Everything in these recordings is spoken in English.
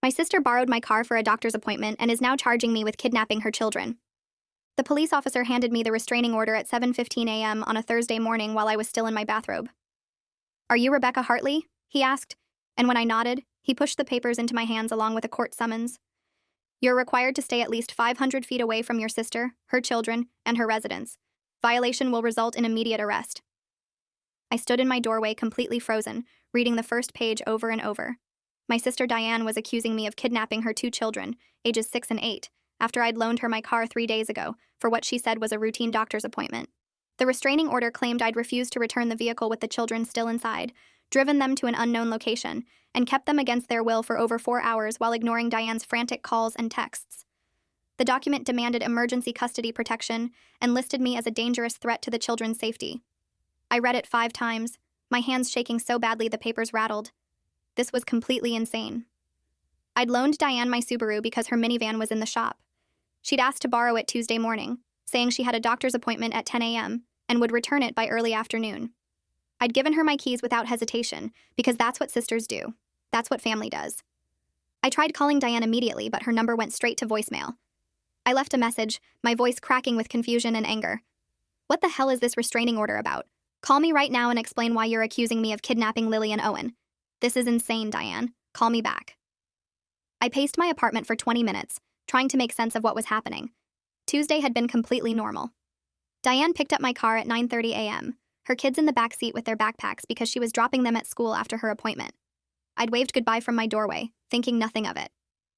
My sister borrowed my car for a doctor's appointment and is now charging me with kidnapping her children. The police officer handed me the restraining order at 7:15 a.m. on a Thursday morning while I was still in my bathrobe. "Are you Rebecca Hartley?" he asked, and when I nodded, he pushed the papers into my hands along with a court summons. "You're required to stay at least 500 feet away from your sister, her children, and her residence. Violation will result in immediate arrest." I stood in my doorway completely frozen, reading the first page over and over. My sister Diane was accusing me of kidnapping her two children, ages 6 and 8, after I'd loaned her my car 3 days ago for what she said was a routine doctor's appointment. The restraining order claimed I'd refused to return the vehicle with the children still inside, driven them to an unknown location, and kept them against their will for over 4 hours while ignoring Diane's frantic calls and texts. The document demanded emergency custody protection and listed me as a dangerous threat to the children's safety. I read it 5 times, my hands shaking so badly the papers rattled. This was completely insane. I'd loaned Diane my Subaru because her minivan was in the shop. She'd asked to borrow it Tuesday morning, saying she had a doctor's appointment at 10 a.m. and would return it by early afternoon. I'd given her my keys without hesitation, because that's what sisters do. That's what family does. I tried calling Diane immediately, but her number went straight to voicemail. I left a message, my voice cracking with confusion and anger. "What the hell is this restraining order about? Call me right now and explain why you're accusing me of kidnapping Lily and Owen. This is insane, Diane. Call me back." I paced my apartment for 20 minutes, trying to make sense of what was happening. Tuesday had been completely normal. Diane picked up my car at 9:30 a.m., her kids in the back seat with their backpacks because she was dropping them at school after her appointment. I'd waved goodbye from my doorway, thinking nothing of it.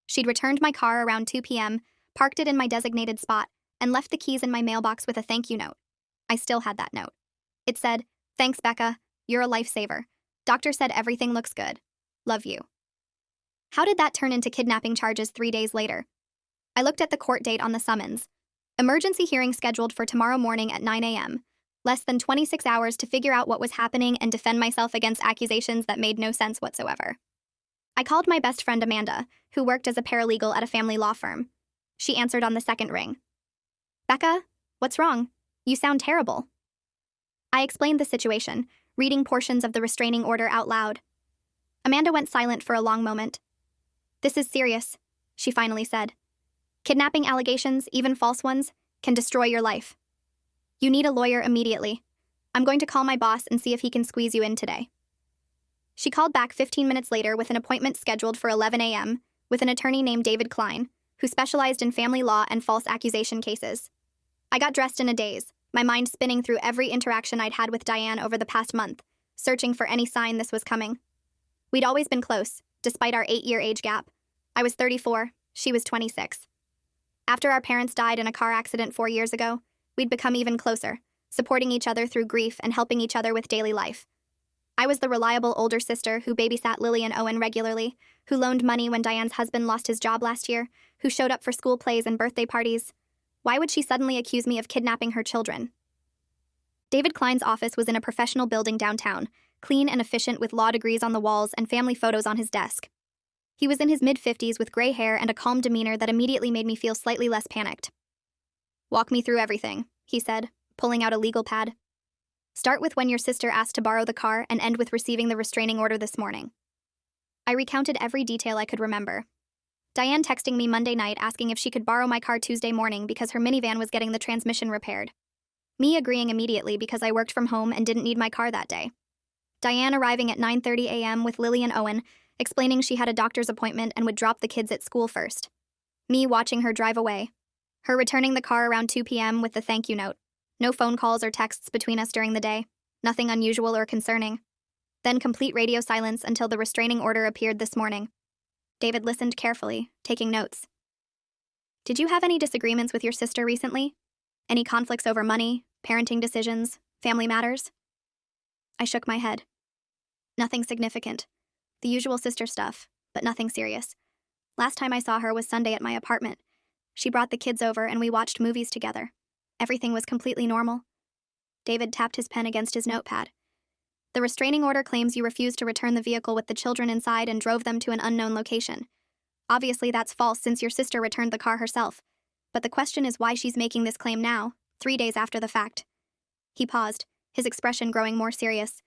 She'd returned my car around 2 p.m., parked it in my designated spot, and left the keys in my mailbox with a thank you note. I still had that note. It said, "Thanks, Becca. You're a lifesaver. Doctor said everything looks good. Love you." How did that turn into kidnapping charges 3 days later? I looked at the court date on the summons. Emergency hearing scheduled for tomorrow morning at 9 a.m. Less than 26 hours to figure out what was happening and defend myself against accusations that made no sense whatsoever. I called my best friend Amanda, who worked as a paralegal at a family law firm. She answered on the second ring. "Becca, what's wrong? You sound terrible." I explained the situation, reading portions of the restraining order out loud. Amanda went silent for a long moment. "This is serious," she finally said. "Kidnapping allegations, even false ones, can destroy your life. You need a lawyer immediately. I'm going to call my boss and see if he can squeeze you in today." She called back 15 minutes later with an appointment scheduled for 11 a.m. with an attorney named David Klein, who specialized in family law and false accusation cases. I got dressed in a daze, my mind spinning through every interaction I'd had with Diane over the past month, searching for any sign this was coming. We'd always been close, despite our 8-year age gap. I was 34, she was 26. After our parents died in a car accident 4 years ago, we'd become even closer, supporting each other through grief and helping each other with daily life. I was the reliable older sister who babysat Lily and Owen regularly, who loaned money when Diane's husband lost his job last year, who showed up for school plays and birthday parties. Why would she suddenly accuse me of kidnapping her children? David Klein's office was in a professional building downtown, clean and efficient with law degrees on the walls and family photos on his desk. He was in his mid-50s with gray hair and a calm demeanor that immediately made me feel slightly less panicked. "Walk me through everything," he said, pulling out a legal pad. "Start with when your sister asked to borrow the car and end with receiving the restraining order this morning." I recounted every detail I could remember. Diane texting me Monday night asking if she could borrow my car Tuesday morning because her minivan was getting the transmission repaired. Me agreeing immediately because I worked from home and didn't need my car that day. Diane arriving at 9:30 a.m. with Lily and Owen, explaining she had a doctor's appointment and would drop the kids at school first. Me watching her drive away. Her returning the car around 2 p.m. with the thank you note. No phone calls or texts between us during the day. Nothing unusual or concerning. Then complete radio silence until the restraining order appeared this morning. David listened carefully, taking notes. "Did you have any disagreements with your sister recently? Any conflicts over money, parenting decisions, family matters?" I shook my head. "Nothing significant. The usual sister stuff, but nothing serious. Last time I saw her was Sunday at my apartment. She brought the kids over and we watched movies together. Everything was completely normal." David tapped his pen against his notepad. "The restraining order claims you refused to return the vehicle with the children inside and drove them to an unknown location. Obviously that's false since your sister returned the car herself. But the question is why she's making this claim now, 3 days after the fact." He paused, his expression growing more serious.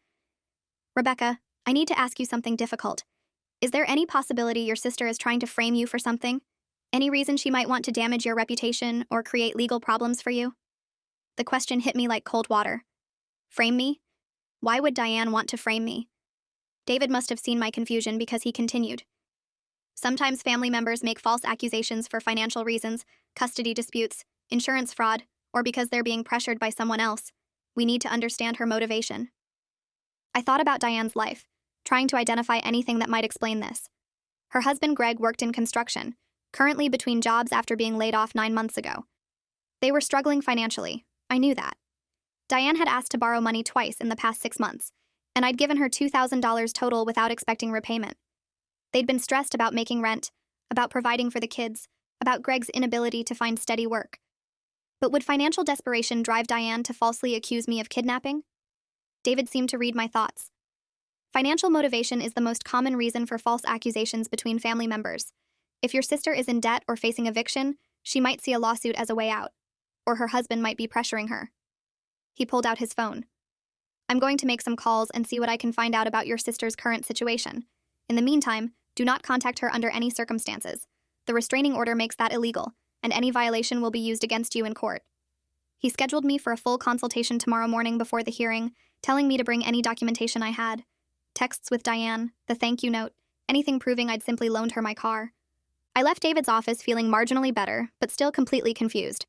"Rebecca, I need to ask you something difficult. Is there any possibility your sister is trying to frame you for something? Any reason she might want to damage your reputation or create legal problems for you? The question hit me like cold water. Frame me? Why would Diane want to frame me? David must have seen my confusion because he continued. Sometimes family members make false accusations for financial reasons, custody disputes, insurance fraud, or because they're being pressured by someone else. We need to understand her motivation. I thought about Diane's life, trying to identify anything that might explain this. Her husband Greg worked in construction, currently between jobs after being laid off 9 months ago. They were struggling financially. I knew that. Diane had asked to borrow money twice in the past 6 months, and I'd given her $2,000 total without expecting repayment. They'd been stressed about making rent, about providing for the kids, about Greg's inability to find steady work. But would financial desperation drive Diane to falsely accuse me of kidnapping? David seemed to read my thoughts. Financial motivation is the most common reason for false accusations between family members. If your sister is in debt or facing eviction, she might see a lawsuit as a way out, or her husband might be pressuring her. He pulled out his phone. I'm going to make some calls and see what I can find out about your sister's current situation. In the meantime, do not contact her under any circumstances. The restraining order makes that illegal, and any violation will be used against you in court. He scheduled me for a full consultation tomorrow morning before the hearing, telling me to bring any documentation I had. Texts with Diane, the thank you note, anything proving I'd simply loaned her my car. I left David's office feeling marginally better, but still completely confused.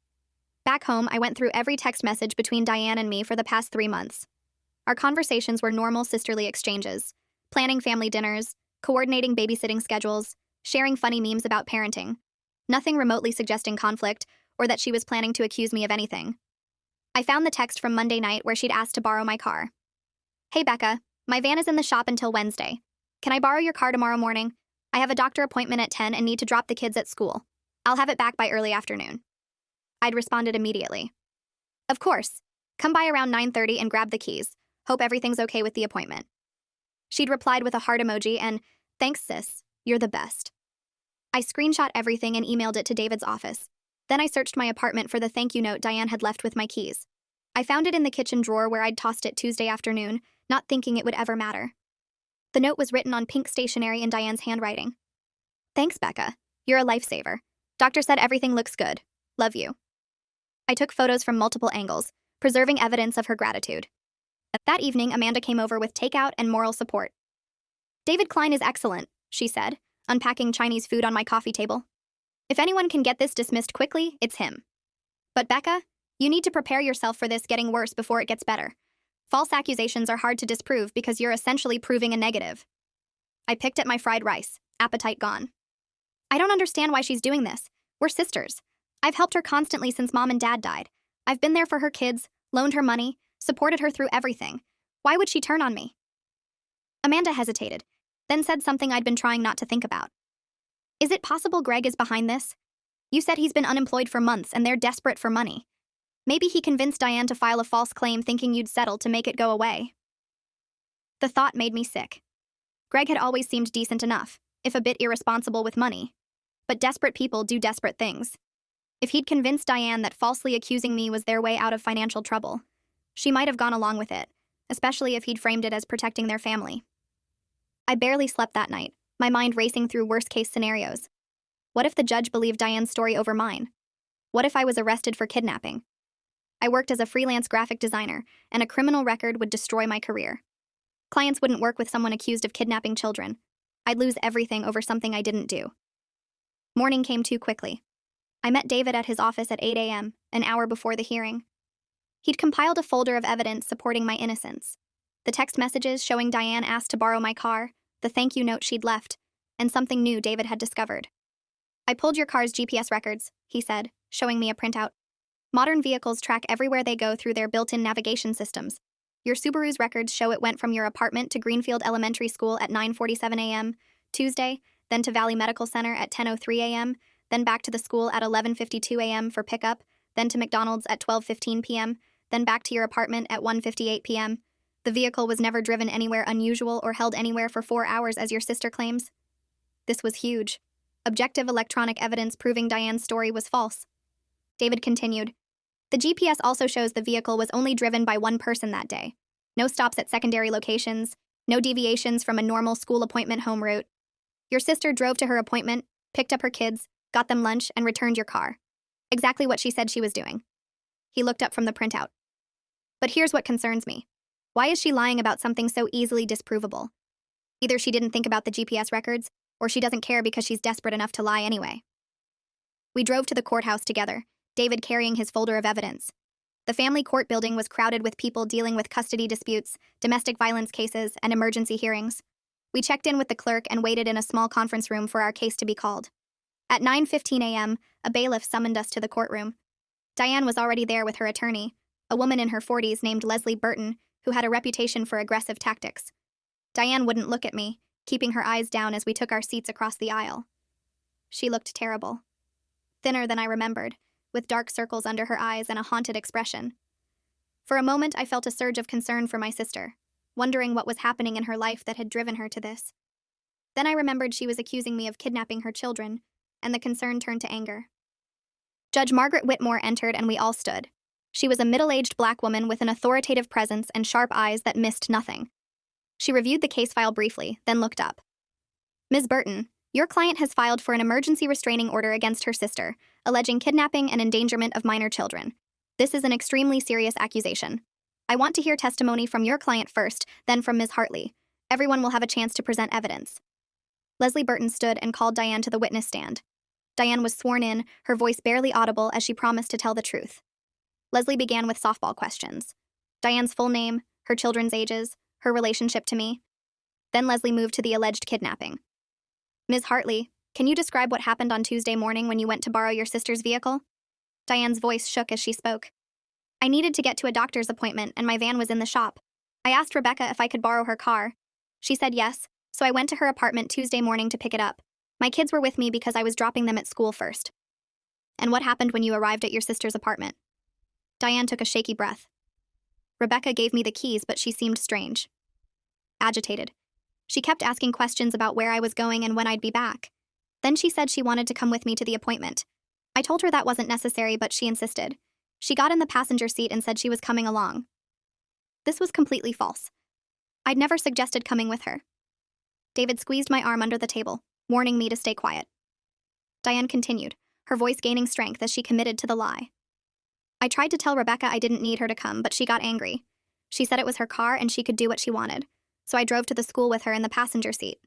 Back home, I went through every text message between Diane and me for the past 3 months. Our conversations were normal sisterly exchanges, planning family dinners, coordinating babysitting schedules, sharing funny memes about parenting. Nothing remotely suggesting conflict or that she was planning to accuse me of anything. I found the text from Monday night where she'd asked to borrow my car. Hey Becca, my van is in the shop until Wednesday. Can I borrow your car tomorrow morning? I have a doctor appointment at 10 and need to drop the kids at school. I'll have it back by early afternoon. I'd responded immediately. Of course. Come by around 9:30 and grab the keys. Hope everything's okay with the appointment. She'd replied with a heart emoji and, thanks sis, you're the best. I screenshot everything and emailed it to David's office. Then I searched my apartment for the thank you note Diane had left with my keys. I found it in the kitchen drawer where I'd tossed it Tuesday afternoon, not thinking it would ever matter. The note was written on pink stationery in Diane's handwriting. Thanks, Becca. You're a lifesaver. Doctor said everything looks good. Love you. I took photos from multiple angles, preserving evidence of her gratitude. That evening, Amanda came over with takeout and moral support. David Klein is excellent, she said, unpacking Chinese food on my coffee table. If anyone can get this dismissed quickly, it's him. But Becca, you need to prepare yourself for this getting worse before it gets better. False accusations are hard to disprove because you're essentially proving a negative. I picked at my fried rice, appetite gone. I don't understand why she's doing this. We're sisters. I've helped her constantly since Mom and Dad died. I've been there for her kids, loaned her money, supported her through everything. Why would she turn on me? Amanda hesitated, then said something I'd been trying not to think about. Is it possible Greg is behind this? You said he's been unemployed for months and they're desperate for money. Maybe he convinced Diane to file a false claim thinking you'd settle to make it go away. The thought made me sick. Greg had always seemed decent enough, if a bit irresponsible with money. But desperate people do desperate things. If he'd convinced Diane that falsely accusing me was their way out of financial trouble, she might have gone along with it, especially if he'd framed it as protecting their family. I barely slept that night, my mind racing through worst-case scenarios. What if the judge believed Diane's story over mine? What if I was arrested for kidnapping? I worked as a freelance graphic designer, and a criminal record would destroy my career. Clients wouldn't work with someone accused of kidnapping children. I'd lose everything over something I didn't do. Morning came too quickly. I met David at his office at 8 a.m., an hour before the hearing. He'd compiled a folder of evidence supporting my innocence. The text messages showing Diane asked to borrow my car, the thank you note she'd left, and something new David had discovered. I pulled your car's GPS records, he said, showing me a printout. Modern vehicles track everywhere they go through their built-in navigation systems. Your Subaru's records show it went from your apartment to Greenfield Elementary School at 9:47 a.m. Tuesday, then to Valley Medical Center at 10:03 a.m., then back to the school at 11:52 a.m. for pickup, then to McDonald's at 12:15 p.m., then back to your apartment at 1:58 p.m. The vehicle was never driven anywhere unusual or held anywhere for 4 hours as your sister claims. This was huge. Objective electronic evidence proving Diane's story was false. David continued. The GPS also shows the vehicle was only driven by one person that day. No stops at secondary locations, no deviations from a normal school appointment home route. Your sister drove to her appointment, picked up her kids, got them lunch, and returned your car. Exactly what she said she was doing. He looked up from the printout. But here's what concerns me. Why is she lying about something so easily disprovable? Either she didn't think about the GPS records, or she doesn't care because she's desperate enough to lie anyway. We drove to the courthouse together, David carrying his folder of evidence. The family court building was crowded with people dealing with custody disputes, domestic violence cases, and emergency hearings. We checked in with the clerk and waited in a small conference room for our case to be called. At 9:15 a.m., a bailiff summoned us to the courtroom. Diane was already there with her attorney, a woman in her 40s named Leslie Burton, who had a reputation for aggressive tactics. Diane wouldn't look at me, keeping her eyes down as we took our seats across the aisle. She looked terrible. Thinner than I remembered, with dark circles under her eyes and a haunted expression. For a moment, I felt a surge of concern for my sister, wondering what was happening in her life that had driven her to this. Then I remembered she was accusing me of kidnapping her children, and the concern turned to anger. Judge Margaret Whitmore entered and we all stood. She was a middle-aged black woman with an authoritative presence and sharp eyes that missed nothing. She reviewed the case file briefly, then looked up. Ms. Burton, your client has filed for an emergency restraining order against her sister, alleging kidnapping and endangerment of minor children. This is an extremely serious accusation. I want to hear testimony from your client first, then from Ms. Hartley. Everyone will have a chance to present evidence. Leslie Burton stood and called Diane to the witness stand. Diane was sworn in, her voice barely audible as she promised to tell the truth. Leslie began with softball questions. Diane's full name, her children's ages, her relationship to me. Then Leslie moved to the alleged kidnapping. Ms. Hartley, can you describe what happened on Tuesday morning when you went to borrow your sister's vehicle? Diane's voice shook as she spoke. I needed to get to a doctor's appointment and my van was in the shop. I asked Rebecca if I could borrow her car. She said yes, so I went to her apartment Tuesday morning to pick it up. My kids were with me because I was dropping them at school first. And what happened when you arrived at your sister's apartment? Diane took a shaky breath. Rebecca gave me the keys, but she seemed strange. Agitated. She kept asking questions about where I was going and when I'd be back. Then she said she wanted to come with me to the appointment. I told her that wasn't necessary, but she insisted. She got in the passenger seat and said she was coming along. This was completely false. I'd never suggested coming with her. David squeezed my arm under the table, warning me to stay quiet. Diane continued, her voice gaining strength as she committed to the lie. I tried to tell Rebecca I didn't need her to come, but she got angry. She said it was her car and she could do what she wanted, so I drove to the school with her in the passenger seat.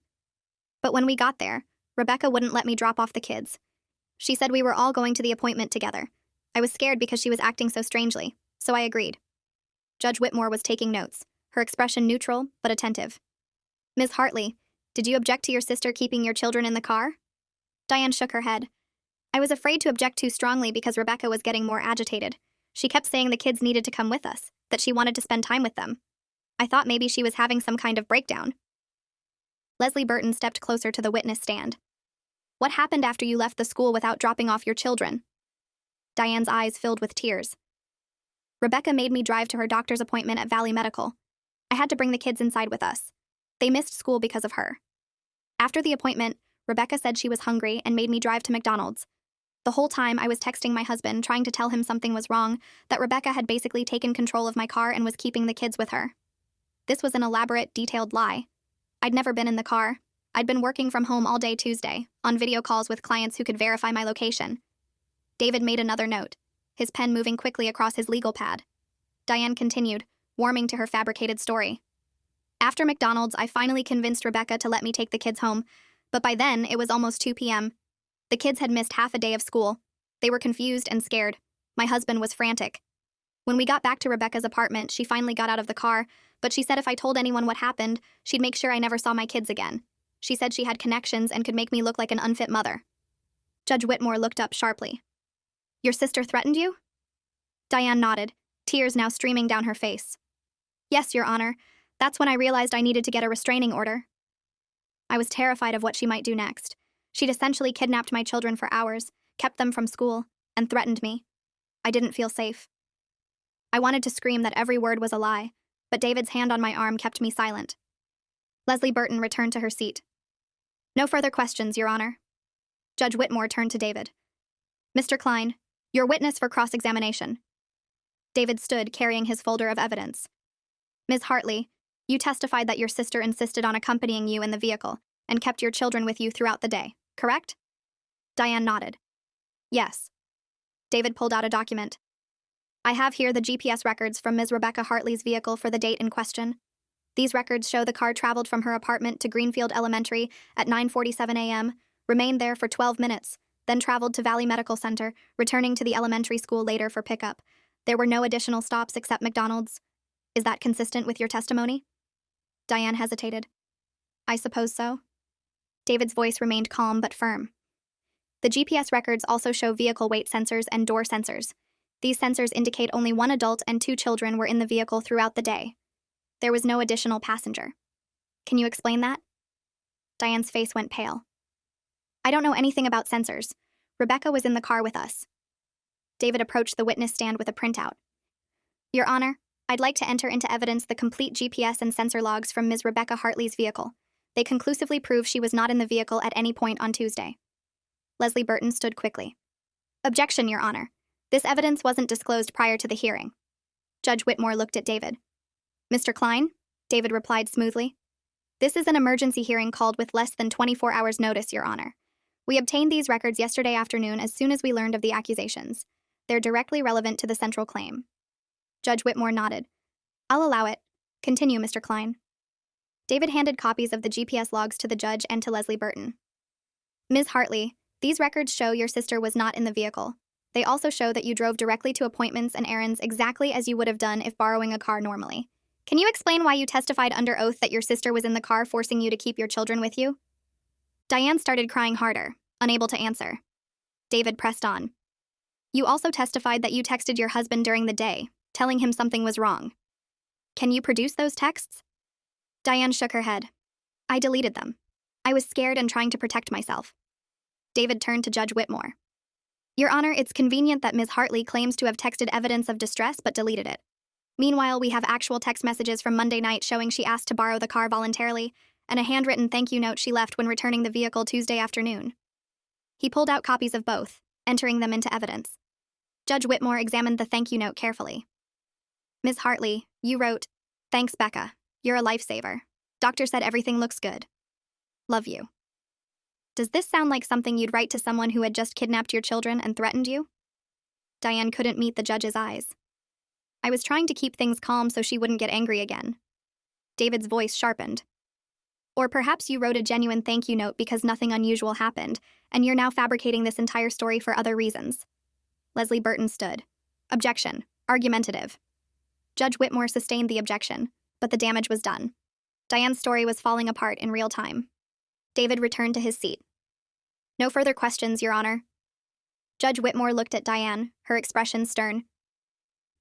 But when we got there, Rebecca wouldn't let me drop off the kids. She said we were all going to the appointment together. I was scared because she was acting so strangely, so I agreed. Judge Whitmore was taking notes, her expression neutral but attentive. Ms. Hartley, did you object to your sister keeping your children in the car? Diane shook her head. I was afraid to object too strongly because Rebecca was getting more agitated. She kept saying the kids needed to come with us, that she wanted to spend time with them. I thought maybe she was having some kind of breakdown. Leslie Burton stepped closer to the witness stand. What happened after you left the school without dropping off your children? Diane's eyes filled with tears. Rebecca made me drive to her doctor's appointment at Valley Medical. I had to bring the kids inside with us. They missed school because of her. After the appointment, Rebecca said she was hungry and made me drive to McDonald's. The whole time I was texting my husband trying to tell him something was wrong, that Rebecca had basically taken control of my car and was keeping the kids with her. This was an elaborate, detailed lie. I'd never been in the car. I'd been working from home all day Tuesday, on video calls with clients who could verify my location. David made another note, his pen moving quickly across his legal pad. Diane continued, warming to her fabricated story. After McDonald's, I finally convinced Rebecca to let me take the kids home, but by then it was almost 2 p.m. The kids had missed half a day of school. They were confused and scared. My husband was frantic. When we got back to Rebecca's apartment, she finally got out of the car, but she said if I told anyone what happened, she'd make sure I never saw my kids again. She said she had connections and could make me look like an unfit mother. Judge Whitmore looked up sharply. Your sister threatened you? Diane nodded, tears now streaming down her face. Yes, Your Honor. That's when I realized I needed to get a restraining order. I was terrified of what she might do next. She'd essentially kidnapped my children for hours, kept them from school, and threatened me. I didn't feel safe. I wanted to scream that every word was a lie, but David's hand on my arm kept me silent. Leslie Burton returned to her seat. No further questions, Your Honor. Judge Whitmore turned to David. Mr. Klein, your witness for cross-examination. David stood carrying his folder of evidence. Ms. Hartley, you testified that your sister insisted on accompanying you in the vehicle, and kept your children with you throughout the day, correct? Diane nodded. Yes. David pulled out a document. I have here the GPS records from Ms. Rebecca Hartley's vehicle for the date in question. These records show the car traveled from her apartment to Greenfield Elementary at 9:47 a.m., remained there for 12 minutes, then traveled to Valley Medical Center, returning to the elementary school later for pickup. There were no additional stops except McDonald's. Is that consistent with your testimony? Diane hesitated. I suppose so. David's voice remained calm but firm. The GPS records also show vehicle weight sensors and door sensors. These sensors indicate only one adult and 2 children were in the vehicle throughout the day. There was no additional passenger. Can you explain that? Diane's face went pale. I don't know anything about sensors. Rebecca was in the car with us. David approached the witness stand with a printout. Your Honor, I'd like to enter into evidence the complete GPS and sensor logs from Ms. Rebecca Hartley's vehicle. They conclusively prove she was not in the vehicle at any point on Tuesday. Leslie Burton stood quickly. Objection, Your Honor. This evidence wasn't disclosed prior to the hearing. Judge Whitmore looked at David. Mr. Klein? David replied smoothly. This is an emergency hearing called with less than 24 hours' notice, Your Honor. We obtained these records yesterday afternoon as soon as we learned of the accusations. They're directly relevant to the central claim. Judge Whitmore nodded. I'll allow it. Continue, Mr. Klein. David handed copies of the GPS logs to the judge and to Leslie Burton. Ms. Hartley, these records show your sister was not in the vehicle. They also show that you drove directly to appointments and errands exactly as you would have done if borrowing a car normally. Can you explain why you testified under oath that your sister was in the car forcing you to keep your children with you? Diane started crying harder, unable to answer. David pressed on. You also testified that you texted your husband during the day, telling him something was wrong. Can you produce those texts? Diane shook her head. I deleted them. I was scared and trying to protect myself. David turned to Judge Whitmore. Your Honor, it's convenient that Ms. Hartley claims to have texted evidence of distress but deleted it. Meanwhile, we have actual text messages from Monday night showing she asked to borrow the car voluntarily, and a handwritten thank you note she left when returning the vehicle Tuesday afternoon. He pulled out copies of both, entering them into evidence. Judge Whitmore examined the thank you note carefully. Ms. Hartley, you wrote, Thanks, Becca. You're a lifesaver. Doctor said everything looks good. Love you. Does this sound like something you'd write to someone who had just kidnapped your children and threatened you? Diane couldn't meet the judge's eyes. I was trying to keep things calm so she wouldn't get angry again. David's voice sharpened. Or perhaps you wrote a genuine thank you note because nothing unusual happened, and you're now fabricating this entire story for other reasons. Leslie Burton stood. Objection. Argumentative. Judge Whitmore sustained the objection, but the damage was done. Diane's story was falling apart in real time. David returned to his seat. No further questions, Your Honor. Judge Whitmore looked at Diane, her expression stern.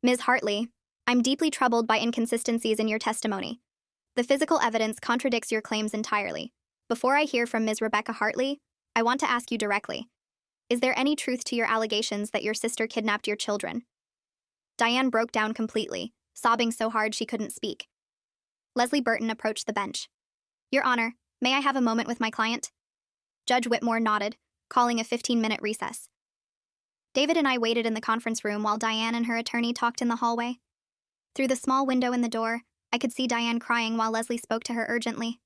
Ms. Hartley, I'm deeply troubled by inconsistencies in your testimony. The physical evidence contradicts your claims entirely. Before I hear from Ms. Rebecca Hartley, I want to ask you directly. Is there any truth to your allegations that your sister kidnapped your children? Diane broke down completely, sobbing so hard she couldn't speak. Leslie Burton approached the bench. Your Honor, may I have a moment with my client? Judge Whitmore nodded, calling a 15-minute recess. David and I waited in the conference room while Diane and her attorney talked in the hallway. Through the small window in the door, I could see Diane crying while Leslie spoke to her urgently.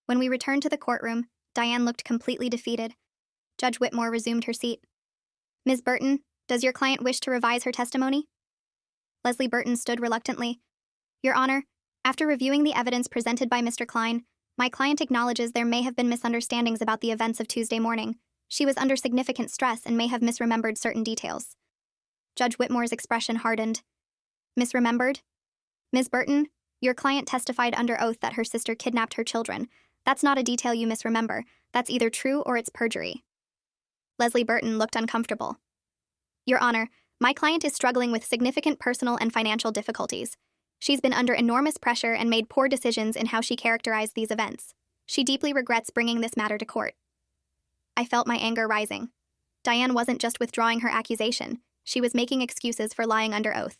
When we returned to the courtroom, Diane looked completely defeated. Judge Whitmore resumed her seat. Ms. Burton, does your client wish to revise her testimony? Leslie Burton stood reluctantly. Your Honor, after reviewing the evidence presented by Mr. Klein, my client acknowledges there may have been misunderstandings about the events of Tuesday morning. She was under significant stress and may have misremembered certain details. Judge Whitmore's expression hardened. Misremembered? Ms. Burton, your client testified under oath that her sister kidnapped her children. That's not a detail you misremember. That's either true or it's perjury. Leslie Burton looked uncomfortable. Your Honor, my client is struggling with significant personal and financial difficulties. She's been under enormous pressure and made poor decisions in how she characterized these events. She deeply regrets bringing this matter to court. I felt my anger rising. Diane wasn't just withdrawing her accusation. She was making excuses for lying under oath.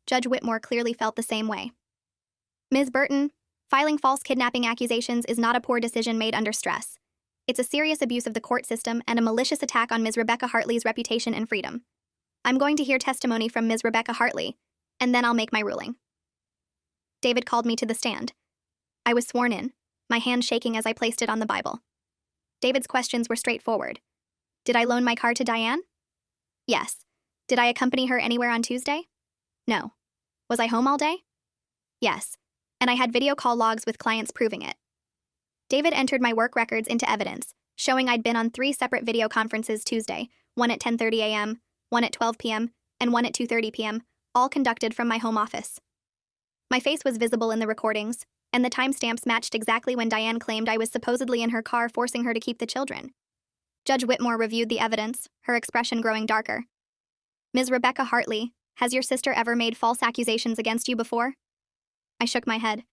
Judge Whitmore clearly felt the same way. Ms. Burton, filing false kidnapping accusations is not a poor decision made under stress. It's a serious abuse of the court system and a malicious attack on Ms. Rebecca Hartley's reputation and freedom. I'm going to hear testimony from Ms. Rebecca Hartley, and then I'll make my ruling. David called me to the stand. I was sworn in. my hand shaking as I placed it on the Bible. David's questions were straightforward. Did I loan my car to Diane? Yes. Did I accompany her anywhere on Tuesday? No. Was I home all day? Yes. And I had video call logs with clients proving it. David entered my work records into evidence, showing I'd been on 3 separate video conferences Tuesday, one at 10:30 a.m., one at 12 p.m., and one at 2:30 p.m., all conducted from my home office. My face was visible in the recordings, and the timestamps matched exactly when Diane claimed I was supposedly in her car forcing her to keep the children. Judge Whitmore reviewed the evidence, her expression growing darker. Ms. Rebecca Hartley, has your sister ever made false accusations against you before? I shook my head.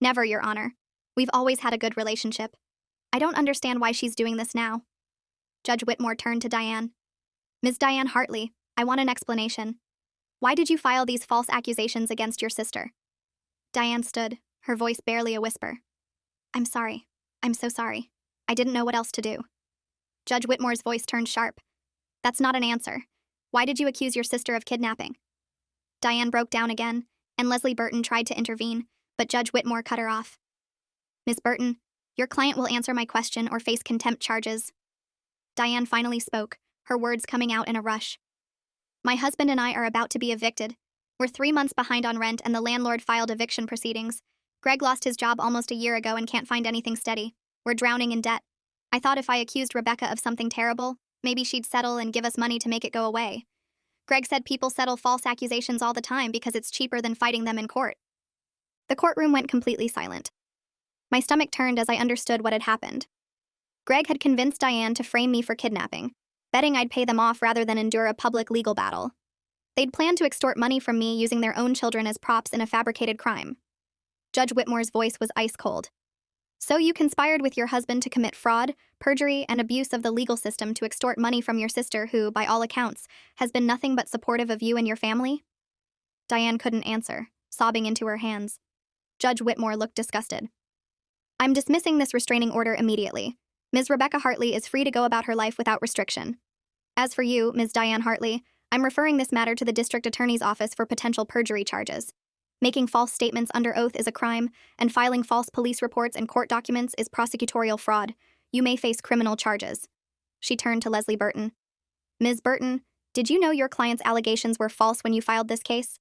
Never, Your Honor. We've always had a good relationship. I don't understand why she's doing this now. Judge Whitmore turned to Diane. Ms. Diane Hartley, I want an explanation. Why did you file these false accusations against your sister? Diane stood, her voice barely a whisper. I'm sorry. I'm so sorry. I didn't know what else to do. Judge Whitmore's voice turned sharp. That's not an answer. Why did you accuse your sister of kidnapping? Diane broke down again, and Leslie Burton tried to intervene, but Judge Whitmore cut her off. Ms. Burton, your client will answer my question or face contempt charges. Diane finally spoke, her words coming out in a rush. My husband and I are about to be evicted. We're 3 months behind on rent and the landlord filed eviction proceedings. Greg lost his job almost a year ago and can't find anything steady. We're drowning in debt. I thought if I accused Rebecca of something terrible, maybe she'd settle and give us money to make it go away. Greg said people settle false accusations all the time because it's cheaper than fighting them in court. The courtroom went completely silent. My stomach turned as I understood what had happened. Greg had convinced Diane to frame me for kidnapping, betting I'd pay them off rather than endure a public legal battle. They'd planned to extort money from me using their own children as props in a fabricated crime. Judge Whitmore's voice was ice cold. So you conspired with your husband to commit fraud, perjury, and abuse of the legal system to extort money from your sister who, by all accounts, has been nothing but supportive of you and your family? Diane couldn't answer, sobbing into her hands. Judge Whitmore looked disgusted. I'm dismissing this restraining order immediately. Ms. Rebecca Hartley is free to go about her life without restriction. As for you, Ms. Diane Hartley, I'm referring this matter to the district attorney's office for potential perjury charges. Making false statements under oath is a crime, and filing false police reports and court documents is prosecutorial fraud. You may face criminal charges. She turned to Leslie Burton. Ms. Burton, did you know your client's allegations were false when you filed this case?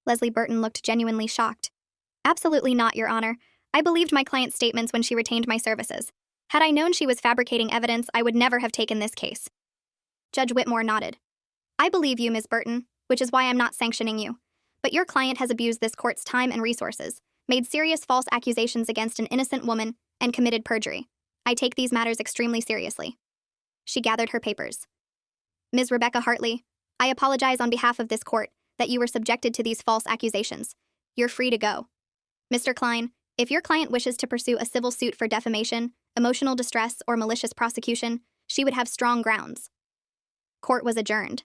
Leslie Burton looked genuinely shocked. Absolutely not, Your Honor. I believed my client's statements when she retained my services. Had I known she was fabricating evidence, I would never have taken this case. Judge Whitmore nodded. I believe you, Ms. Burton, which is why I'm not sanctioning you. But your client has abused this court's time and resources, made serious false accusations against an innocent woman, and committed perjury. I take these matters extremely seriously. She gathered her papers. Ms. Rebecca Hartley, I apologize on behalf of this court that you were subjected to these false accusations. You're free to go. Mr. Klein, if your client wishes to pursue a civil suit for defamation, emotional distress, or malicious prosecution, she would have strong grounds. Court was adjourned.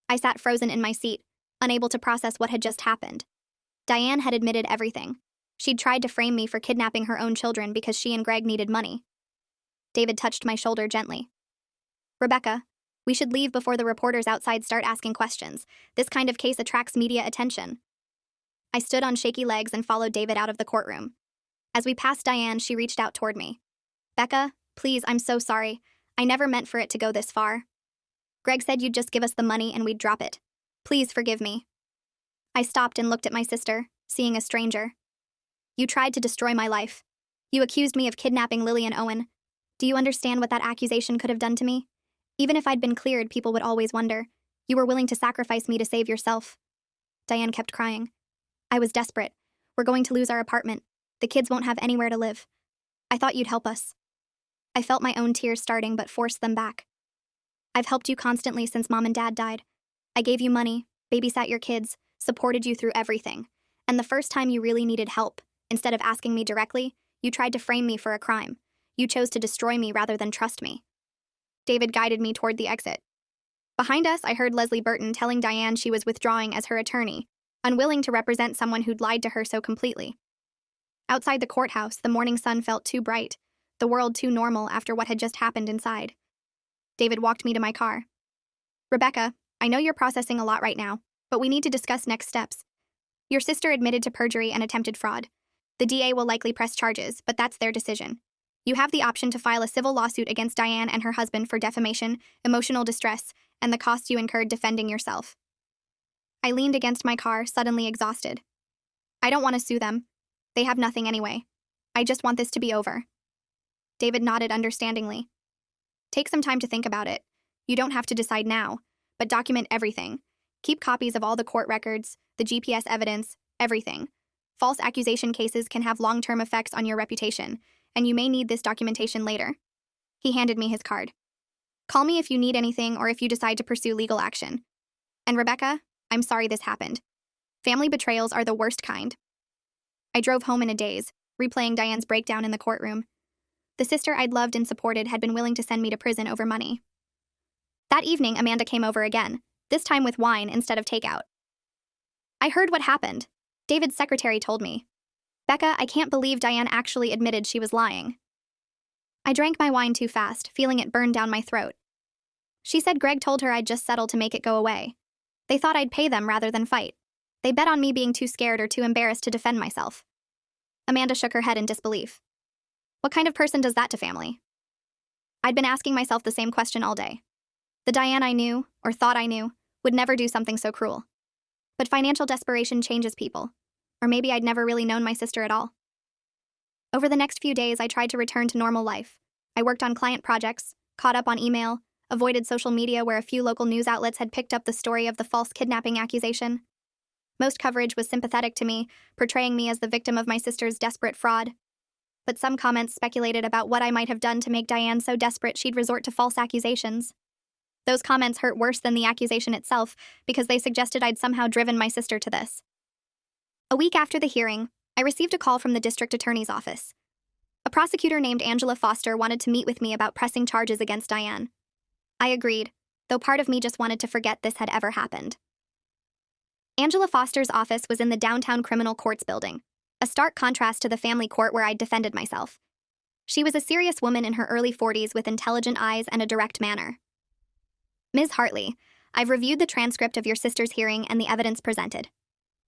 I sat frozen in my seat, unable to process what had just happened. Diane had admitted everything. She'd tried to frame me for kidnapping her own children because she and Greg needed money. David touched my shoulder gently. Rebecca, we should leave before the reporters outside start asking questions. This kind of case attracts media attention. I stood on shaky legs and followed David out of the courtroom. As we passed Diane, she reached out toward me. Becca, please, I'm so sorry. I never meant for it to go this far. Greg said you'd just give us the money and we'd drop it. Please forgive me. I stopped and looked at my sister, seeing a stranger. You tried to destroy my life. You accused me of kidnapping Lily and Owen. Do you understand what that accusation could have done to me? Even if I'd been cleared, people would always wonder. You were willing to sacrifice me to save yourself. Diane kept crying. I was desperate. We're going to lose our apartment. The kids won't have anywhere to live. I thought you'd help us. I felt my own tears starting but forced them back. I've helped you constantly since Mom and Dad died. I gave you money, babysat your kids, supported you through everything. And the first time you really needed help, instead of asking me directly, you tried to frame me for a crime. You chose to destroy me rather than trust me. David guided me toward the exit. Behind us, I heard Leslie Burton telling Diane she was withdrawing as her attorney, unwilling to represent someone who'd lied to her so completely. Outside the courthouse, the morning sun felt too bright, the world too normal after what had just happened inside. David walked me to my car. Rebecca, I know you're processing a lot right now, but we need to discuss next steps. Your sister admitted to perjury and attempted fraud. The DA will likely press charges, but that's their decision. You have the option to file a civil lawsuit against Diane and her husband for defamation, emotional distress, and the costs you incurred defending yourself. I leaned against my car, suddenly exhausted. I don't want to sue them. They have nothing anyway. I just want this to be over. David nodded understandingly. Take some time to think about it. You don't have to decide now, but document everything. Keep copies of all the court records, the GPS evidence, everything. False accusation cases can have long-term effects on your reputation, and you may need this documentation later. He handed me his card. Call me if you need anything or if you decide to pursue legal action. And Rebecca, I'm sorry this happened. Family betrayals are the worst kind. I drove home in a daze, replaying Diane's breakdown in the courtroom. The sister I'd loved and supported had been willing to send me to prison over money. That evening, Amanda came over again, this time with wine instead of takeout. I heard what happened. David's secretary told me. Becca, I can't believe Diane actually admitted she was lying. I drank my wine too fast, feeling it burn down my throat. She said Greg told her I'd just settle to make it go away. They thought I'd pay them rather than fight. They bet on me being too scared or too embarrassed to defend myself. Amanda shook her head in disbelief. What kind of person does that to family? I'd been asking myself the same question all day. The Diane I knew, or thought I knew, would never do something so cruel. But financial desperation changes people. Or maybe I'd never really known my sister at all. Over the next few days, I tried to return to normal life. I worked on client projects, caught up on email, avoided social media where a few local news outlets had picked up the story of the false kidnapping accusation. Most coverage was sympathetic to me, portraying me as the victim of my sister's desperate fraud. But some comments speculated about what I might have done to make Diane so desperate she'd resort to false accusations. Those comments hurt worse than the accusation itself because they suggested I'd somehow driven my sister to this. A week after the hearing, I received a call from the district attorney's office. A prosecutor named Angela Foster wanted to meet with me about pressing charges against Diane. I agreed, though part of me just wanted to forget this had ever happened. Angela Foster's office was in the downtown criminal courts building, a stark contrast to the family court where I'd defended myself. She was a serious woman in her early 40s with intelligent eyes and a direct manner. Ms. Hartley, I've reviewed the transcript of your sister's hearing and the evidence presented.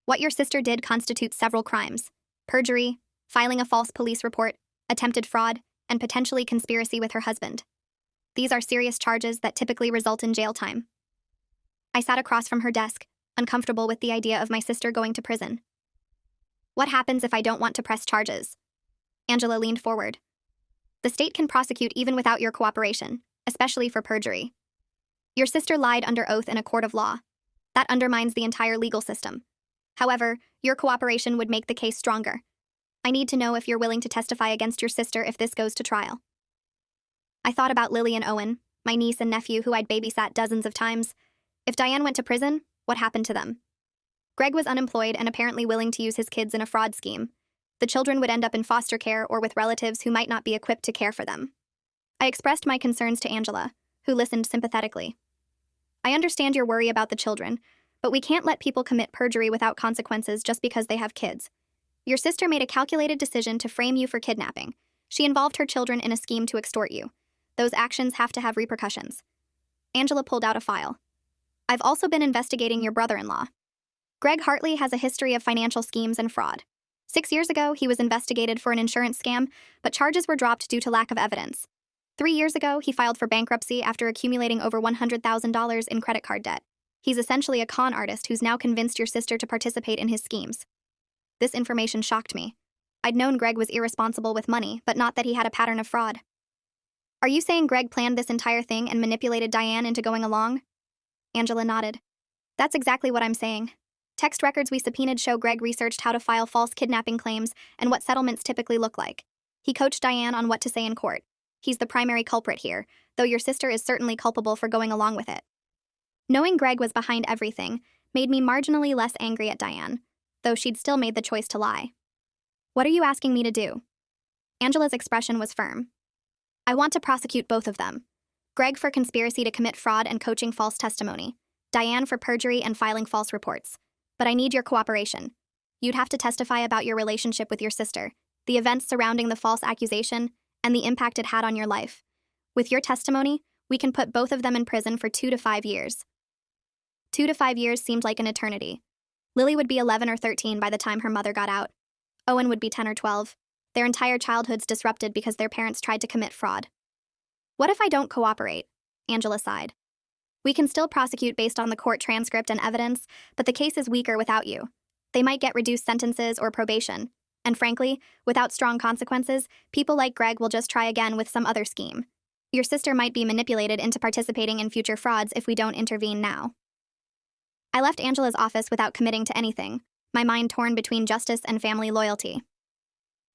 What your sister did constitutes several crimes: perjury, filing a false police report, attempted fraud, and potentially conspiracy with her husband. These are serious charges that typically result in jail time. I sat across from her desk, uncomfortable with the idea of my sister going to prison. What happens if I don't want to press charges? Angela leaned forward. The state can prosecute even without your cooperation, especially for perjury. Your sister lied under oath in a court of law. That undermines the entire legal system. However, your cooperation would make the case stronger. I need to know if you're willing to testify against your sister if this goes to trial. I thought about Lily and Owen, my niece and nephew who I'd babysat dozens of times. If Diane went to prison, what happened to them? Greg was unemployed and apparently willing to use his kids in a fraud scheme. The children would end up in foster care or with relatives who might not be equipped to care for them. I expressed my concerns to Angela, who listened sympathetically. I understand your worry about the children, but we can't let people commit perjury without consequences just because they have kids. Your sister made a calculated decision to frame you for kidnapping. She involved her children in a scheme to extort you. Those actions have to have repercussions. Angela pulled out a file. I've also been investigating your brother-in-law. Greg Hartley has a history of financial schemes and fraud. 6 years ago, he was investigated for an insurance scam, but charges were dropped due to lack of evidence. 3 years ago, he filed for bankruptcy after accumulating over $100,000 in credit card debt. He's essentially a con artist who's now convinced your sister to participate in his schemes. This information shocked me. I'd known Greg was irresponsible with money, but not that he had a pattern of fraud. Are you saying Greg planned this entire thing and manipulated Diane into going along? Angela nodded. That's exactly what I'm saying. Text records we subpoenaed show Greg researched how to file false kidnapping claims and what settlements typically look like. He coached Diane on what to say in court. He's the primary culprit here, though your sister is certainly culpable for going along with it. Knowing Greg was behind everything made me marginally less angry at Diane, though she'd still made the choice to lie. What are you asking me to do? Angela's expression was firm. I want to prosecute both of them. Greg for conspiracy to commit fraud and coaching false testimony. Diane for perjury and filing false reports. But I need your cooperation. You'd have to testify about your relationship with your sister, the events surrounding the false accusation, and the impact it had on your life. With your testimony, we can put both of them in prison for 2 to 5 years. 2 to 5 years seemed like an eternity. Lily would be 11 or 13 by the time her mother got out. Owen would be 10 or 12. Their entire childhoods disrupted because their parents tried to commit fraud. What if I don't cooperate? Angela sighed. We can still prosecute based on the court transcript and evidence, but the case is weaker without you. They might get reduced sentences or probation. And frankly, without strong consequences, people like Greg will just try again with some other scheme. Your sister might be manipulated into participating in future frauds if we don't intervene now. I left Angela's office without committing to anything, my mind torn between justice and family loyalty.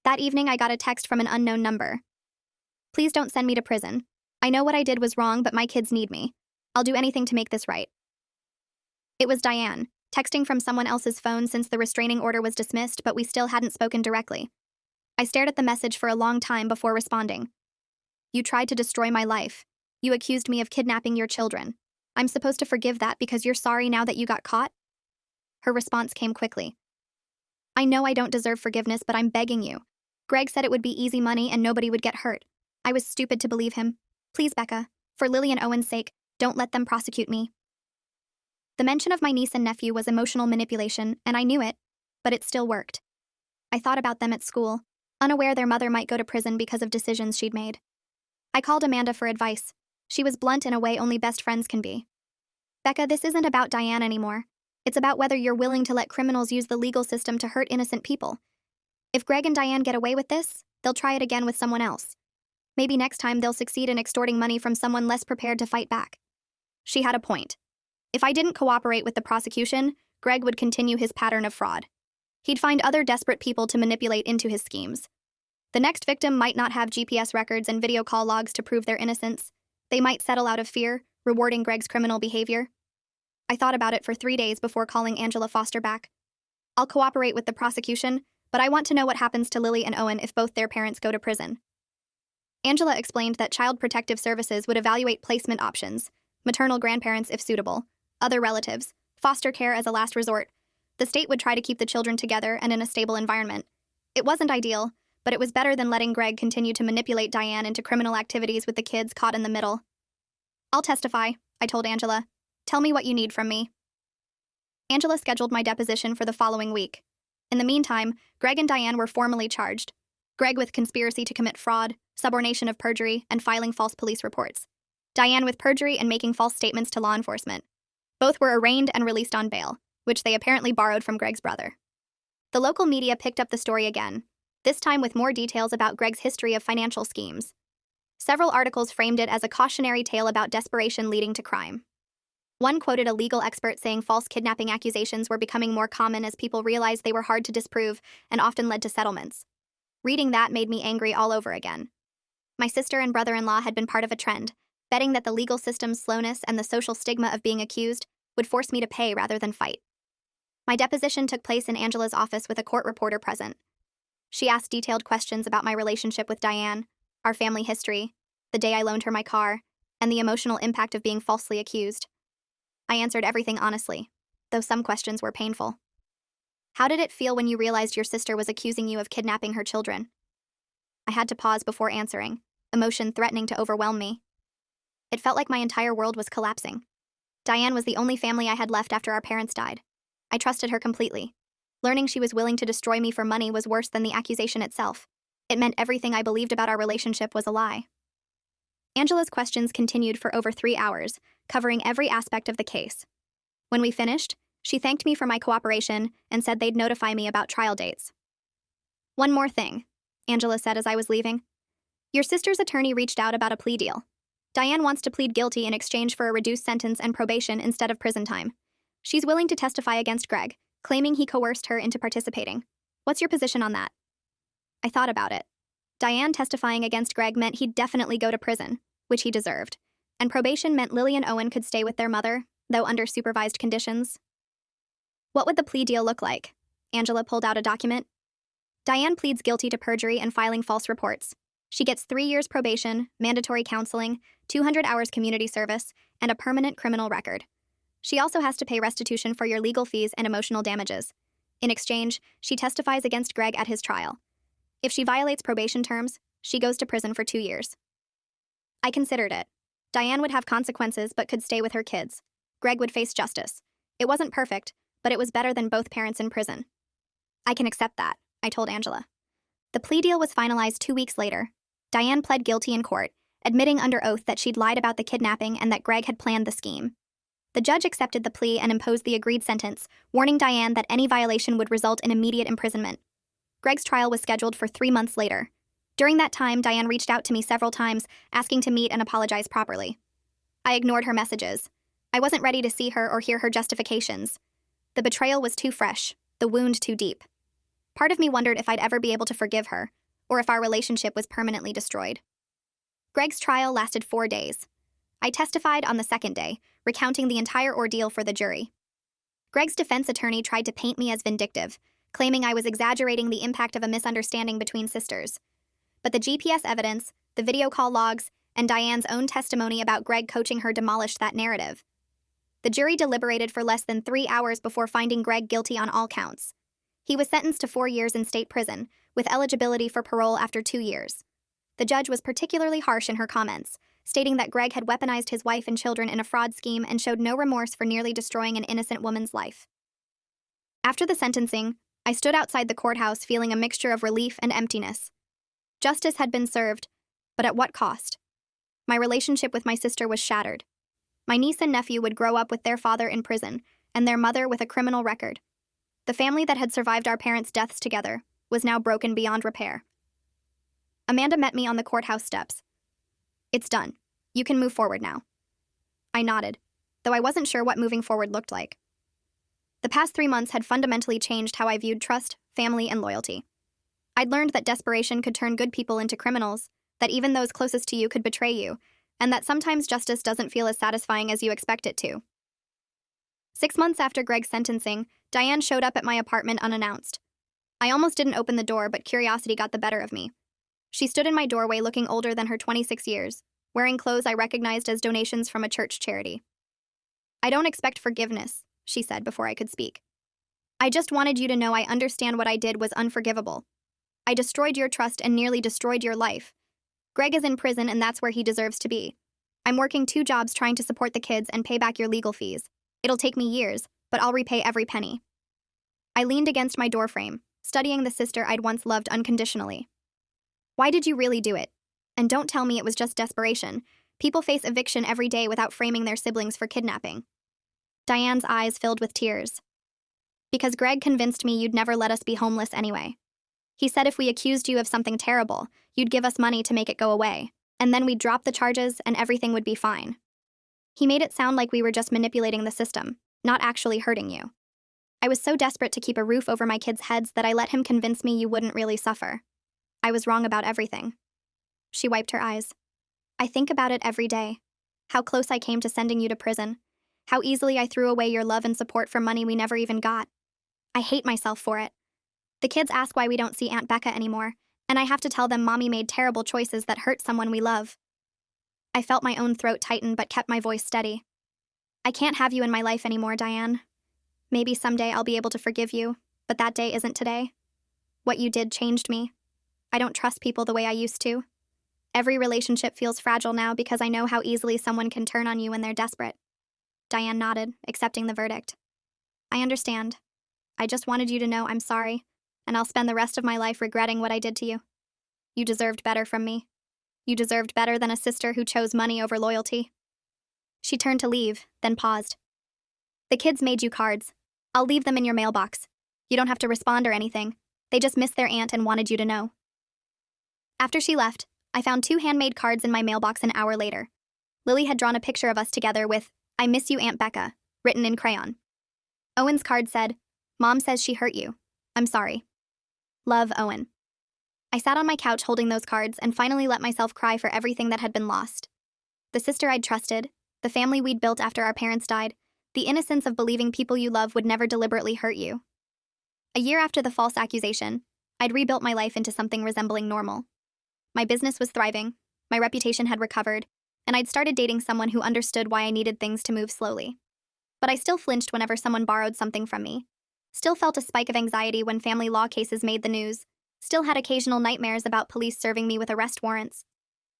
That evening, I got a text from an unknown number. Please don't send me to prison. I know what I did was wrong, but my kids need me. I'll do anything to make this right. It was Diane, texting from someone else's phone since the restraining order was dismissed, but we still hadn't spoken directly. I stared at the message for a long time before responding. You tried to destroy my life. You accused me of kidnapping your children. I'm supposed to forgive that because you're sorry now that you got caught? Her response came quickly. I know I don't deserve forgiveness, but I'm begging you. Greg said it would be easy money and nobody would get hurt. I was stupid to believe him. Please, Becca, for Lily and Owen's sake, don't let them prosecute me. The mention of my niece and nephew was emotional manipulation, and I knew it, but it still worked. I thought about them at school, unaware their mother might go to prison because of decisions she'd made. I called Amanda for advice. She was blunt in a way only best friends can be. Becca, this isn't about Diane anymore. It's about whether you're willing to let criminals use the legal system to hurt innocent people. If Greg and Diane get away with this, they'll try it again with someone else. Maybe next time they'll succeed in extorting money from someone less prepared to fight back. She had a point. If I didn't cooperate with the prosecution, Greg would continue his pattern of fraud. He'd find other desperate people to manipulate into his schemes. The next victim might not have GPS records and video call logs to prove their innocence. They might settle out of fear, rewarding Greg's criminal behavior. I thought about it for 3 days before calling Angela Foster back. I'll cooperate with the prosecution, but I want to know what happens to Lily and Owen if both their parents go to prison. Angela explained that Child Protective Services would evaluate placement options, maternal grandparents if suitable, other relatives, foster care as a last resort. The state would try to keep the children together and in a stable environment. It wasn't ideal, but it was better than letting Greg continue to manipulate Diane into criminal activities with the kids caught in the middle. I'll testify, I told Angela. Tell me what you need from me. Angela scheduled my deposition for the following week. In the meantime, Greg and Diane were formally charged. Greg with conspiracy to commit fraud, subornation of perjury, and filing false police reports. Diane with perjury and making false statements to law enforcement. Both were arraigned and released on bail, which they apparently borrowed from Greg's brother. The local media picked up the story again, this time with more details about Greg's history of financial schemes. Several articles framed it as a cautionary tale about desperation leading to crime. One quoted a legal expert saying false kidnapping accusations were becoming more common as people realized they were hard to disprove and often led to settlements. Reading that made me angry all over again. My sister and brother-in-law had been part of a trend, betting that the legal system's slowness and the social stigma of being accused would force me to pay rather than fight. My deposition took place in Angela's office with a court reporter present. She asked detailed questions about my relationship with Diane, our family history, the day I loaned her my car, and the emotional impact of being falsely accused. I answered everything honestly, though some questions were painful. How did it feel when you realized your sister was accusing you of kidnapping her children? I had to pause before answering, emotion threatening to overwhelm me. It felt like my entire world was collapsing. Diane was the only family I had left after our parents died. I trusted her completely. Learning she was willing to destroy me for money was worse than the accusation itself. It meant everything I believed about our relationship was a lie. Angela's questions continued for over 3 hours, covering every aspect of the case. When we finished, she thanked me for my cooperation and said they'd notify me about trial dates. One more thing, Angela said as I was leaving. Your sister's attorney reached out about a plea deal. Diane wants to plead guilty in exchange for a reduced sentence and probation instead of prison time. She's willing to testify against Greg, claiming he coerced her into participating. What's your position on that? I thought about it. Diane testifying against Greg meant he'd definitely go to prison, which he deserved, and probation meant Lily and Owen could stay with their mother, though under supervised conditions. What would the plea deal look like? Angela pulled out a document. Diane pleads guilty to perjury and filing false reports. She gets 3 years probation, mandatory counseling, 200 hours community service, and a permanent criminal record. She also has to pay restitution for your legal fees and emotional damages. In exchange, she testifies against Greg at his trial. If she violates probation terms, she goes to prison for 2 years. I considered it. Diane would have consequences but could stay with her kids. Greg would face justice. It wasn't perfect, but it was better than both parents in prison. I can accept that, I told Angela. The plea deal was finalized 2 weeks later. Diane pled guilty in court, admitting under oath that she'd lied about the kidnapping and that Greg had planned the scheme. The judge accepted the plea and imposed the agreed sentence, warning Diane that any violation would result in immediate imprisonment. Greg's trial was scheduled for 3 months later. During that time, Diane reached out to me several times, asking to meet and apologize properly. I ignored her messages. I wasn't ready to see her or hear her justifications. The betrayal was too fresh, the wound too deep. Part of me wondered if I'd ever be able to forgive her, or if our relationship was permanently destroyed. Greg's trial lasted 4 days. I testified on the second day, recounting the entire ordeal for the jury. Greg's defense attorney tried to paint me as vindictive, claiming I was exaggerating the impact of a misunderstanding between sisters. But the GPS evidence, the video call logs, and Diane's own testimony about Greg coaching her demolished that narrative. The jury deliberated for less than 3 hours before finding Greg guilty on all counts. He was sentenced to 4 years in state prison, with eligibility for parole after 2 years. The judge was particularly harsh in her comments, stating that Greg had weaponized his wife and children in a fraud scheme and showed no remorse for nearly destroying an innocent woman's life. After the sentencing, I stood outside the courthouse feeling a mixture of relief and emptiness. Justice had been served, but at what cost? My relationship with my sister was shattered. My niece and nephew would grow up with their father in prison, and their mother with a criminal record. The family that had survived our parents' deaths together was now broken beyond repair. Amanda met me on the courthouse steps. "It's done. You can move forward now." I nodded, though I wasn't sure what moving forward looked like. The past 3 months had fundamentally changed how I viewed trust, family, and loyalty. I'd learned that desperation could turn good people into criminals, that even those closest to you could betray you, and that sometimes justice doesn't feel as satisfying as you expect it to. 6 months after Greg's sentencing, Diane showed up at my apartment unannounced. I almost didn't open the door, but curiosity got the better of me. She stood in my doorway looking older than her 26 years, wearing clothes I recognized as donations from a church charity. "I don't expect forgiveness," she said before I could speak. "I just wanted you to know I understand what I did was unforgivable. I destroyed your trust and nearly destroyed your life. Greg is in prison and that's where he deserves to be. I'm working 2 jobs trying to support the kids and pay back your legal fees. It'll take me years, but I'll repay every penny." I leaned against my doorframe, studying the sister I'd once loved unconditionally. "Why did you really do it? And don't tell me it was just desperation. People face eviction every day without framing their siblings for kidnapping." Diane's eyes filled with tears. "Because Greg convinced me you'd never let us be homeless anyway. He said if we accused you of something terrible, you'd give us money to make it go away, and then we'd drop the charges and everything would be fine. He made it sound like we were just manipulating the system, not actually hurting you. I was so desperate to keep a roof over my kids' heads that I let him convince me you wouldn't really suffer. I was wrong about everything." She wiped her eyes. "I think about it every day. How close I came to sending you to prison. How easily I threw away your love and support for money we never even got. I hate myself for it. The kids ask why we don't see Aunt Becca anymore, and I have to tell them Mommy made terrible choices that hurt someone we love." I felt my own throat tighten but kept my voice steady. "I can't have you in my life anymore, Diane. Maybe someday I'll be able to forgive you, but that day isn't today. What you did changed me. I don't trust people the way I used to. Every relationship feels fragile now because I know how easily someone can turn on you when they're desperate." Diane nodded, accepting the verdict. "I understand. I just wanted you to know I'm sorry, and I'll spend the rest of my life regretting what I did to you. You deserved better from me. You deserved better than a sister who chose money over loyalty." She turned to leave, then paused. "The kids made you cards. I'll leave them in your mailbox. You don't have to respond or anything. They just missed their aunt and wanted you to know." After she left, I found 2 handmade cards in my mailbox an hour later. Lily had drawn a picture of us together with, "I miss you, Aunt Becca," written in crayon. Owen's card said, "Mom says she hurt you. I'm sorry. Love, Owen." I sat on my couch holding those cards and finally let myself cry for everything that had been lost. The sister I'd trusted, the family we'd built after our parents died, the innocence of believing people you love would never deliberately hurt you. A year after the false accusation, I'd rebuilt my life into something resembling normal. My business was thriving, my reputation had recovered, and I'd started dating someone who understood why I needed things to move slowly. But I still flinched whenever someone borrowed something from me. Still felt a spike of anxiety when family law cases made the news. Still had occasional nightmares about police serving me with arrest warrants.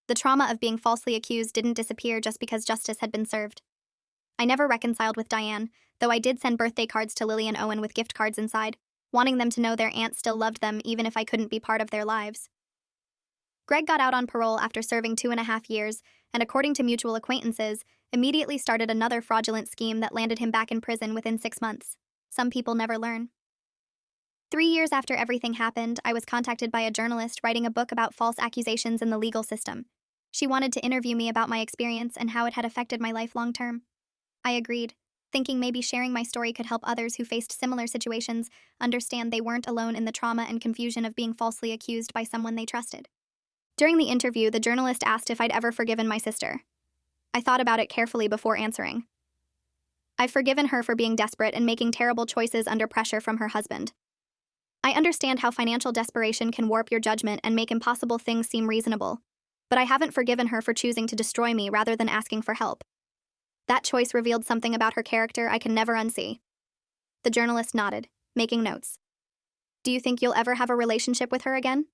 The trauma of being falsely accused didn't disappear just because justice had been served. I never reconciled with Diane, though I did send birthday cards to Lily and Owen with gift cards inside. wanting them to know their aunt still loved them even if I couldn't be part of their lives. Greg got out on parole after serving 2.5 years, and according to mutual acquaintances, immediately started another fraudulent scheme that landed him back in prison within 6 months. Some people never learn. 3 years after everything happened, I was contacted by a journalist writing a book about false accusations in the legal system. She wanted to interview me about my experience and how it had affected my life long term. I agreed, thinking maybe sharing my story could help others who faced similar situations understand they weren't alone in the trauma and confusion of being falsely accused by someone they trusted. During the interview, the journalist asked if I'd ever forgiven my sister. I thought about it carefully before answering. I've forgiven her for being desperate and making terrible choices under pressure from her husband. I understand how financial desperation can warp your judgment and make impossible things seem reasonable, but I haven't forgiven her for choosing to destroy me rather than asking for help. That choice revealed something about her character I can never unsee. The journalist nodded, making notes. Do you think you'll ever have a relationship with her again?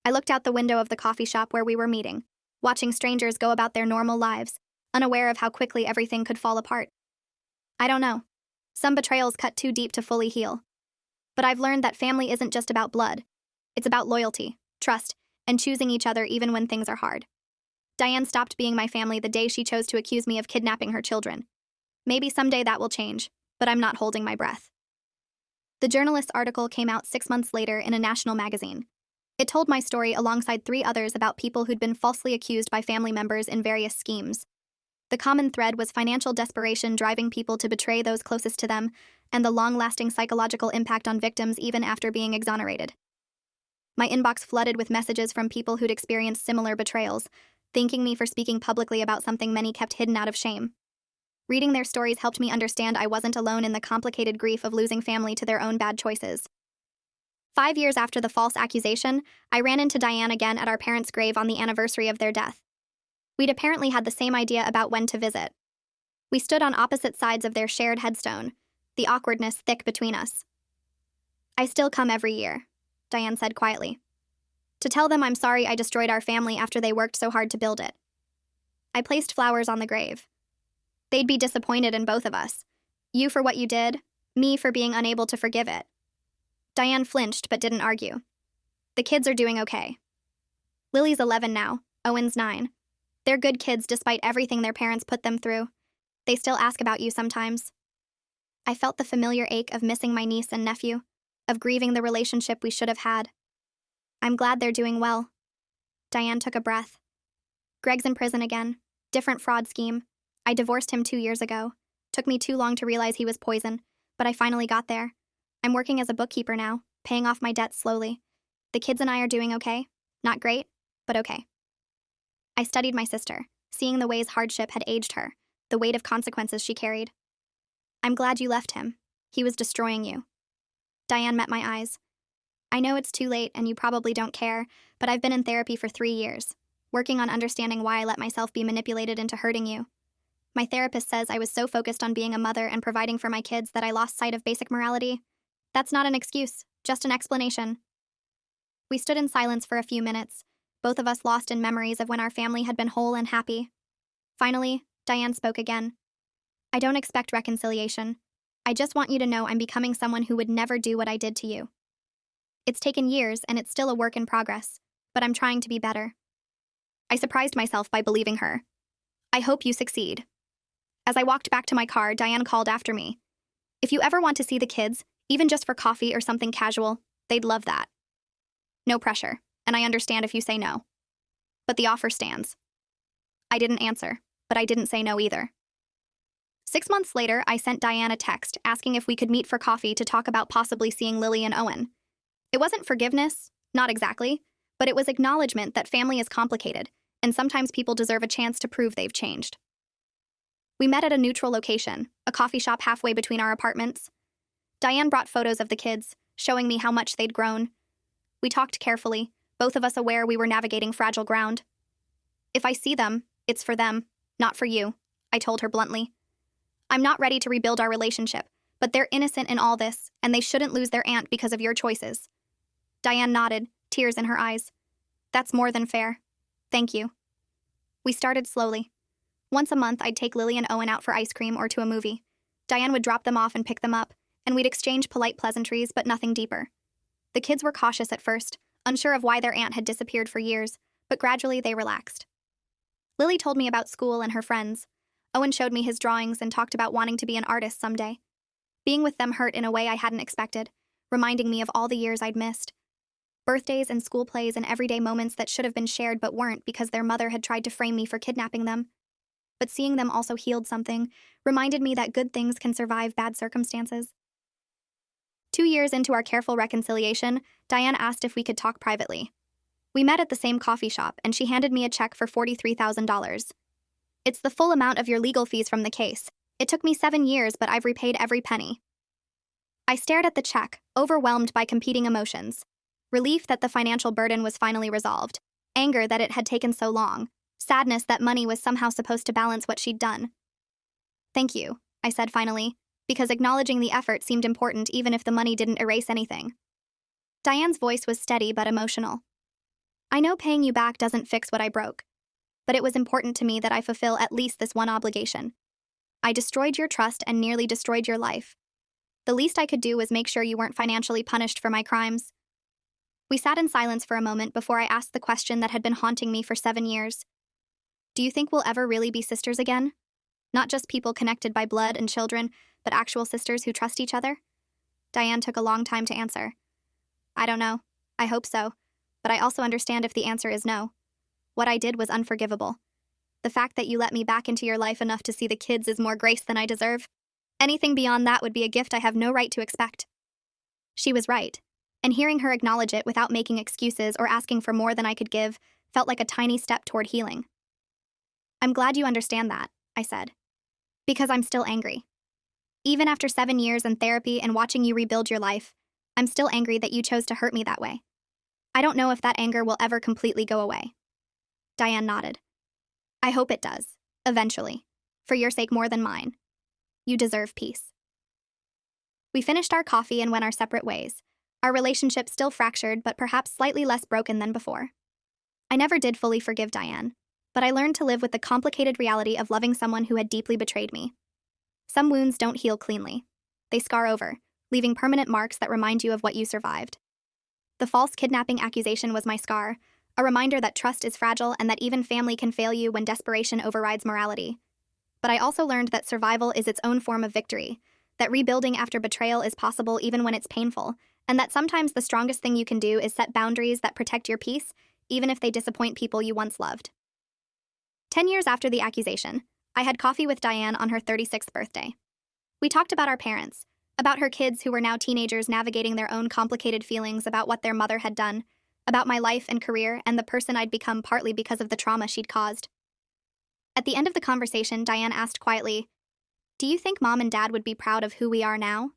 I looked out the window of the coffee shop where we were meeting, watching strangers go about their normal lives, unaware of how quickly everything could fall apart. I don't know. Some betrayals cut too deep to fully heal. But I've learned that family isn't just about blood. It's about loyalty, trust, and choosing each other even when things are hard. Diane stopped being my family the day she chose to accuse me of kidnapping her children. Maybe someday that will change, but I'm not holding my breath. The journalist's article came out 6 months later in a national magazine. It told my story alongside 3 others about people who'd been falsely accused by family members in various schemes. The common thread was financial desperation driving people to betray those closest to them, and the long-lasting psychological impact on victims even after being exonerated. My inbox flooded with messages from people who'd experienced similar betrayals, thanking me for speaking publicly about something many kept hidden out of shame. Reading their stories helped me understand I wasn't alone in the complicated grief of losing family to their own bad choices. 5 years after the false accusation, I ran into Diane again at our parents' grave on the anniversary of their death. We'd apparently had the same idea about when to visit. We stood on opposite sides of their shared headstone, the awkwardness thick between us. I still come every year, Diane said quietly, to tell them I'm sorry I destroyed our family after they worked so hard to build it. I placed flowers on the grave. They'd be disappointed in both of us. You for what you did, me for being unable to forgive it. Diane flinched but didn't argue. The kids are doing okay. Lily's 11 now, Owen's 9. They're good kids despite everything their parents put them through. They still ask about you sometimes. I felt the familiar ache of missing my niece and nephew, of grieving the relationship we should have had. I'm glad they're doing well. Diane took a breath. Greg's in prison again. Different fraud scheme. I divorced him 2 years ago. Took me too long to realize he was poison, but I finally got there. I'm working as a bookkeeper now, paying off my debts slowly. The kids and I are doing okay. Not great, but okay. I studied my sister, seeing the ways hardship had aged her, the weight of consequences she carried. I'm glad you left him. He was destroying you. Diane met my eyes. I know it's too late and you probably don't care, but I've been in therapy for 3 years, working on understanding why I let myself be manipulated into hurting you. My therapist says I was so focused on being a mother and providing for my kids that I lost sight of basic morality. That's not an excuse, just an explanation. We stood in silence for a few minutes, both of us lost in memories of when our family had been whole and happy. Finally, Diane spoke again. I don't expect reconciliation. I just want you to know I'm becoming someone who would never do what I did to you. It's taken years and it's still a work in progress, but I'm trying to be better. I surprised myself by believing her. I hope you succeed. As I walked back to my car, Diane called after me. If you ever want to see the kids, even just for coffee or something casual, they'd love that. No pressure, and I understand if you say no. But the offer stands. I didn't answer, but I didn't say no either. 6 months later, I sent Diane a text asking if we could meet for coffee to talk about possibly seeing Lily and Owen. It wasn't forgiveness, not exactly, but it was acknowledgement that family is complicated, and sometimes people deserve a chance to prove they've changed. We met at a neutral location, a coffee shop halfway between our apartments. Diane brought photos of the kids, showing me how much they'd grown. We talked carefully, both of us aware we were navigating fragile ground. If I see them, it's for them, not for you, I told her bluntly. I'm not ready to rebuild our relationship, but they're innocent in all this, and they shouldn't lose their aunt because of your choices. Diane nodded, tears in her eyes. That's more than fair. Thank you. We started slowly. Once a month, I'd take Lily and Owen out for ice cream or to a movie. Diane would drop them off and pick them up, and we'd exchange polite pleasantries, but nothing deeper. The kids were cautious at first, unsure of why their aunt had disappeared for years, but gradually they relaxed. Lily told me about school and her friends. Owen showed me his drawings and talked about wanting to be an artist someday. Being with them hurt in a way I hadn't expected, reminding me of all the years I'd missed. Birthdays and school plays and everyday moments that should have been shared but weren't because their mother had tried to frame me for kidnapping them. But seeing them also healed something, reminded me that good things can survive bad circumstances. 2 years into our careful reconciliation, Diane asked if we could talk privately. We met at the same coffee shop, and she handed me a check for $43,000. It's the full amount of your legal fees from the case. It took me 7 years, but I've repaid every penny. I stared at the check, overwhelmed by competing emotions. Relief that the financial burden was finally resolved. Anger that it had taken so long. Sadness that money was somehow supposed to balance what she'd done. Thank you, I said finally, because acknowledging the effort seemed important even if the money didn't erase anything. Diane's voice was steady but emotional. I know paying you back doesn't fix what I broke, but it was important to me that I fulfill at least this one obligation. I destroyed your trust and nearly destroyed your life. The least I could do was make sure you weren't financially punished for my crimes. We sat in silence for a moment before I asked the question that had been haunting me for 7 years. Do you think we'll ever really be sisters again? Not just people connected by blood and children, but actual sisters who trust each other? Diane took a long time to answer. I don't know. I hope so. But I also understand if the answer is no. What I did was unforgivable. The fact that you let me back into your life enough to see the kids is more grace than I deserve. Anything beyond that would be a gift I have no right to expect. She was right, and hearing her acknowledge it without making excuses or asking for more than I could give felt like a tiny step toward healing. I'm glad you understand that, I said. Because I'm still angry. Even after 7 years in therapy and watching you rebuild your life, I'm still angry that you chose to hurt me that way. I don't know if that anger will ever completely go away. Diane nodded. I hope it does, eventually, for your sake more than mine. You deserve peace. We finished our coffee and went our separate ways, our relationship still fractured but perhaps slightly less broken than before. I never did fully forgive Diane, but I learned to live with the complicated reality of loving someone who had deeply betrayed me. Some wounds don't heal cleanly. They scar over, leaving permanent marks that remind you of what you survived. The false kidnapping accusation was my scar, a reminder that trust is fragile and that even family can fail you when desperation overrides morality. But I also learned that survival is its own form of victory, that rebuilding after betrayal is possible even when it's painful, and that sometimes the strongest thing you can do is set boundaries that protect your peace, even if they disappoint people you once loved. 10 years after the accusation, I had coffee with Diane on her 36th birthday. We talked about our parents, about her kids who were now teenagers navigating their own complicated feelings about what their mother had done, about my life and career and the person I'd become partly because of the trauma she'd caused. At the end of the conversation, Diane asked quietly, Do you think Mom and Dad would be proud of who we are now?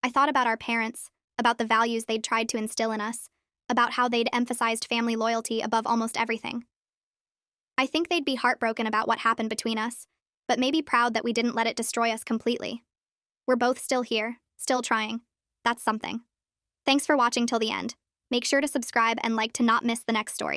I thought about our parents, about the values they'd tried to instill in us, about how they'd emphasized family loyalty above almost everything. I think they'd be heartbroken about what happened between us, but maybe proud that we didn't let it destroy us completely. We're both still here, still trying. That's something. Thanks for watching till the end. Make sure to subscribe and like to not miss the next story.